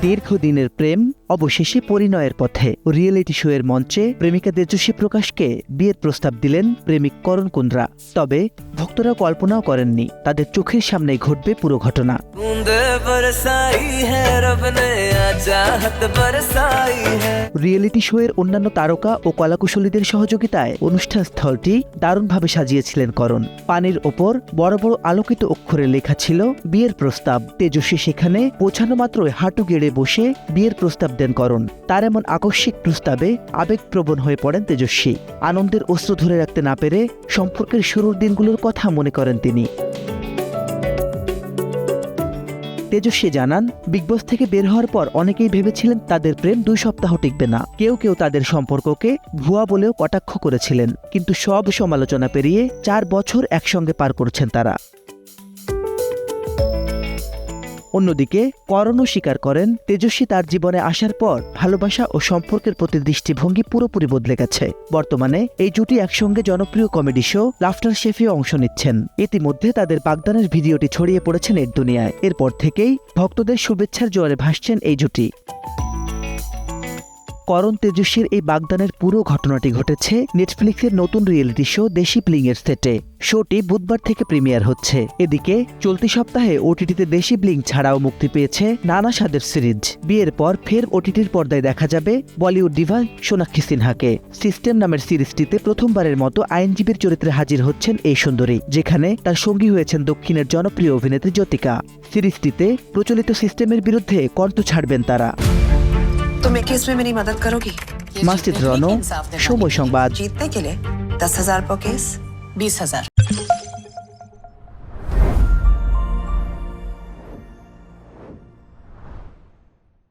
দীর্ঘদিনের প্রেম অবশেষে পরিণয়ের পথে। রিয়েলিটি শো এর মঞ্চে প্রেমিকা তেজস্বী প্রকাশকে বিয়ের প্রস্তাব দিলেন প্রেমিক করণ কুন্দ্রা। তবে ভক্তরা কল্পনাও করেননি তাদের চোখের সামনেই ঘটবে পুরো ঘটনা। রিয়েলিটি শো এর অন্যান্য তারকা ও কলাকুশলীদের সহযোগিতায় অনুষ্ঠান স্থলটি দারুণভাবে সাজিয়েছিলেন করণ। পানির ওপর বড় বড় আলোকিত অক্ষরে লেখা ছিল বিয়ের প্রস্তাব। তেজস্বী সেখানে পৌঁছানো মাত্রই হাঁটু গেড়ে বসে বিয়ের প্রস্তাব দেন করণ। তার এমন আকস্মিক প্রস্তাবে আবেগপ্রবণ হয়ে পড়েন তেজস্বী। আনন্দের অশ্রু ধরে রাখতে না পেরে সম্পর্কের শুরুর দিনগুলোর কথা মনে করেন তিনি। তেজস্বী জানান, বিগ বস থেকে বের হওয়ার পর অনেকেই ভেবেছিলেন তাদের প্রেম 2 সপ্তাহ টিকবে না। কেউ কেউ তাদের সম্পর্ককে ভুয়া বলেও কটাক্ষ করেছিলেন, কিন্তু সব সমালোচনা পেরিয়ে 4 বছর একসঙ্গে পার করছেন তারা। অন্যদিকে করণও স্বীকার করেন, তেজস্বী তার জীবনে আসার পর ভালোবাসা ও সম্পর্কের প্রতি দৃষ্টিভঙ্গি পুরোপুরি বদলে গেছে। বর্তমানে এই জুটি একসঙ্গে জনপ্রিয় কমেডি শো লাফটার শেফেও অংশ নিচ্ছেন। ইতিমধ্যে তাদের বাগদানের ভিডিওটি ছড়িয়ে পড়েছে নেট দুনিয়ায়। এরপর থেকেই ভক্তদের শুভেচ্ছার জোয়ারে ভাসছেন এই জুটি। করণ তেজস্বীর এই বাগদানের পুরো ঘটনাটি ঘটেছে নেটফ্লিক্সের নতুন রিয়েলিটি শো দেশি ব্লিং এর সেটে। শোটি বুধবার থেকে প্রিমিয়ার হচ্ছে। এদিকে চলতি সপ্তাহে ওটিটিতে দেশি ব্লিং ছাড়াও মুক্তি পেয়েছে নানা স্বাদের সিরিজ। বিয়ের পর ফের ওটিটির পর্দায় দেখা যাবে বলিউড ডিভা সোনাক্ষী সিনহাকে। সিস্টেম নামের সিরিজটিতে প্রথমবারের মতো আইনজীবীর চরিত্রে হাজির হচ্ছেন এই সুন্দরী, যেখানে তার সঙ্গী হয়েছেন দক্ষিণের জনপ্রিয় অভিনেত্রী জ্যোতিকা। সিরিজটিতে প্রচলিত সিস্টেমের বিরুদ্ধে কণ্ঠ ছাড়বেন তারা। तुम एक केस में मेरी मदद करोगी? মাসজিদ রনো, সময় সংবাদ। जीतने के लिए 10,000 पर केस 20,000।